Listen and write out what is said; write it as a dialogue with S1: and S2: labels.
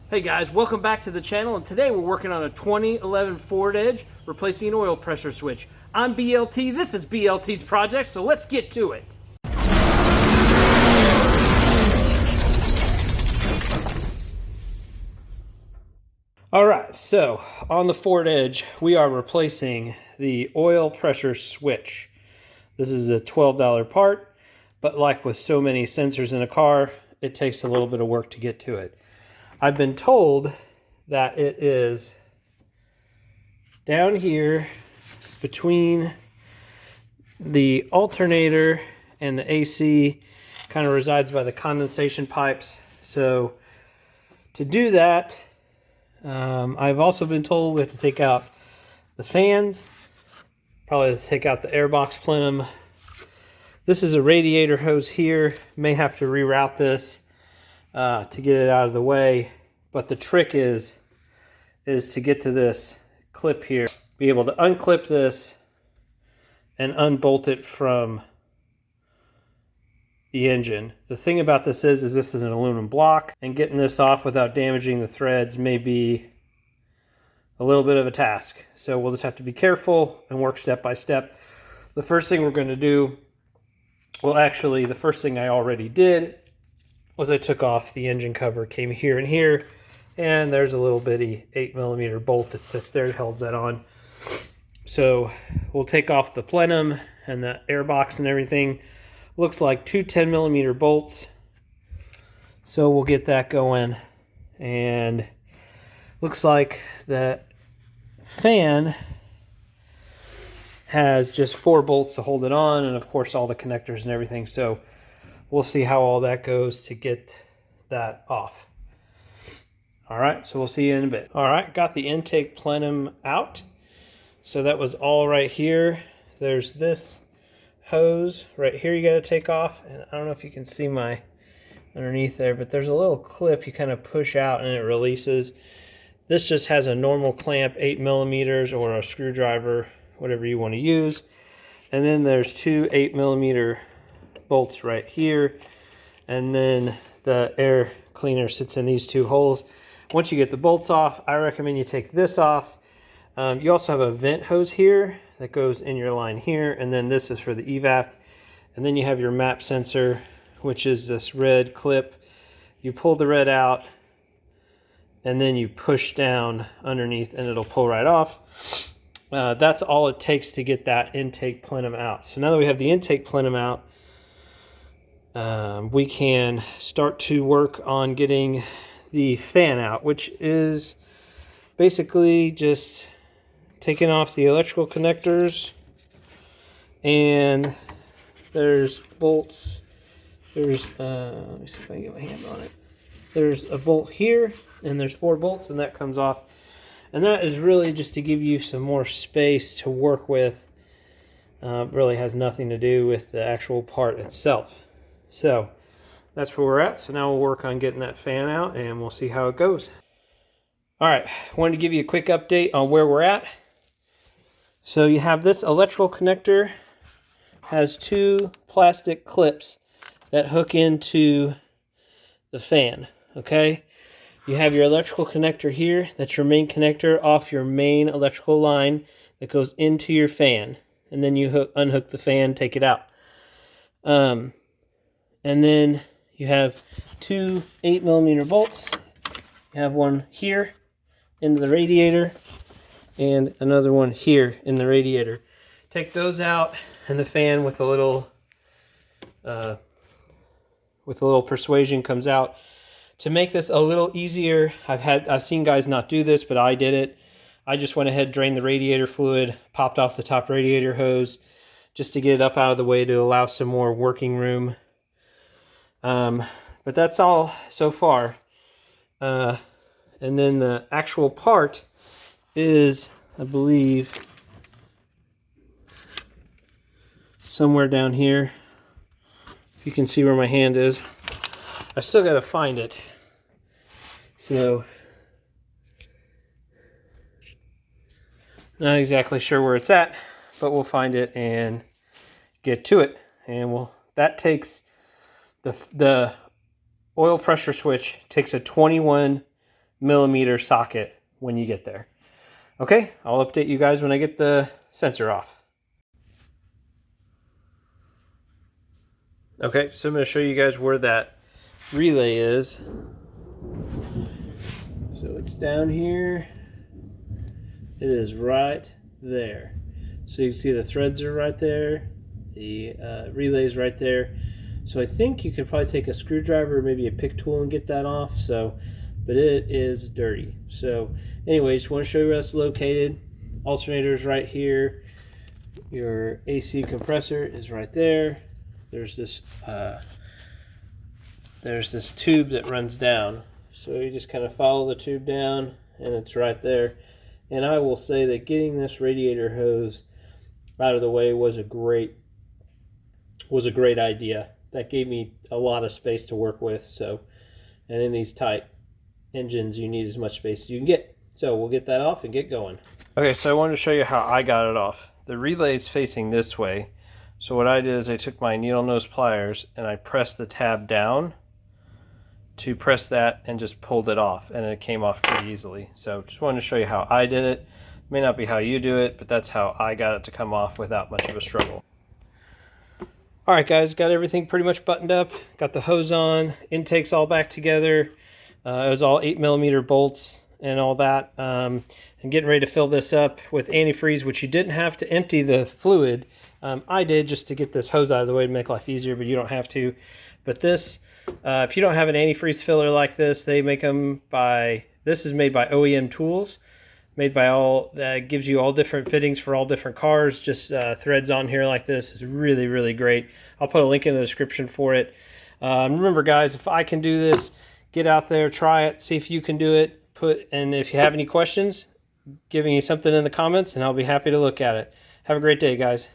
S1: Hey guys, welcome back to the channel, and today we're working on a 2011 Ford Edge replacing an oil pressure switch. I'm BLT, this is BLT's project, so let's get to it. Alright, so on the Ford Edge, we are replacing the oil pressure switch. This is a $12 part, but like with so many sensors in a car, it takes a little bit of work to get to it. I've been told that it is down here between the alternator and the AC, kind of resides by the condensation pipes. So to do that, I've also been told we have to take out the fans, probably have to take out the airbox plenum. This is a radiator hose here. May have to reroute this to get it out of the way, but the trick is to get to this clip here, be able to unclip this and unbolt it from the engine. The thing about this is this is an aluminum block, and getting this off without damaging the threads may be a little bit of a task. So we'll just have to be careful and work step by step. The first thing we're going to do, well actually the first thing I already did, was I took off the engine cover, came here and here, and there's a little bitty 8mm bolt that sits there, it holds that on. So we'll take off the plenum and the airbox and everything. Looks like two 10mm bolts. So we'll get that going. And looks like the fan has just 4 bolts to hold it on, and of course all the connectors and everything. So we'll see how all that goes to get that off. All right, so we'll see you in a bit. All right, got the intake plenum out. So that was all right here. There's this hose right here you got to take off. And I don't know if you can see my underneath there, but there's a little clip you kind of push out and it releases. This just has a normal clamp, 8mm, or a screwdriver, whatever you want to use. And then there's two 8mm bolts right here, and then the air cleaner sits in these two holes. Once you get the bolts off, I recommend you take this off. You also have a vent hose here that goes in your line here, and then this is for the evap. And then you have your map sensor, which is this red clip. You pull the red out, and then you push down underneath and it'll pull right off. That's all it takes to get that intake plenum out. So now that we have the intake plenum out, we can start to work on getting the fan out, which is basically just taking off the electrical connectors, and there's bolts. There's let me see if I can get my hand on it. There's a bolt here, and there's 4 bolts, and that comes off. And that is really just to give you some more space to work with. Really has nothing to do with the actual part itself. So that's where we're at. So now we'll work on getting that fan out, and we'll see how it goes. All right, wanted to give you a quick update on where we're at. So you have this electrical connector, has 2 plastic clips that hook into the fan, okay? You have your electrical connector here. That's your main connector off your main electrical line that goes into your fan. And then you unhook the fan, take it out. And then you have 2 8mm bolts. You have one here into the radiator and another one here in the radiator. Take those out, and the fan with a little persuasion comes out. To make this a little easier, I've seen guys not do this, but I did it. I just went ahead, drained the radiator fluid, popped off the top radiator hose just to get it up out of the way to allow some more working room. But that's all so far. And then the actual part is, I believe, somewhere down here. If you can see where my hand is. I still got to find it. So, not exactly sure where it's at, but we'll find it and get to it. And that takes the oil pressure switch takes a 21 millimeter socket when you get there. Okay, I'll update you guys when I get the sensor off. Okay, so I'm going to show you guys where that relay is. So it's down here. It is right there. So you can see the threads are right there. The relay's right there. So I think you could probably take a screwdriver or maybe a pick tool and get that off. But it is dirty. So anyway, just want to show you where that's located. Alternator is right here. Your AC compressor is right there. There's this tube that runs down. So you just kind of follow the tube down and it's right there. And I will say that getting this radiator hose out of the way was a great idea. That gave me a lot of space to work with. So, and in these tight engines, you need as much space as you can get. So we'll get that off and get going. Okay, so I wanted to show you how I got it off. The relay is facing this way. So what I did is I took my needle nose pliers and I pressed the tab down to press that and just pulled it off, and it came off pretty easily. So just wanted to show you how I did it. May not be how you do it, but that's how I got it to come off without much of a struggle. Alright guys, got everything pretty much buttoned up. Got the hose on, intakes all back together. It was all 8mm bolts and all that. And getting ready to fill this up with antifreeze, which you didn't have to empty the fluid. I did just to get this hose out of the way to make life easier, but you don't have to. But this, if you don't have an antifreeze filler like this, they make them by, this is made by OEM Tools. Made by all, that gives you all different fittings for all different cars. Just threads on here like this is really, really great. I'll put a link in the description for it. Remember guys, if I can do this, get out there, try it, see if you can do it. And if you have any questions, give me something in the comments and I'll be happy to look at it. Have a great day, guys.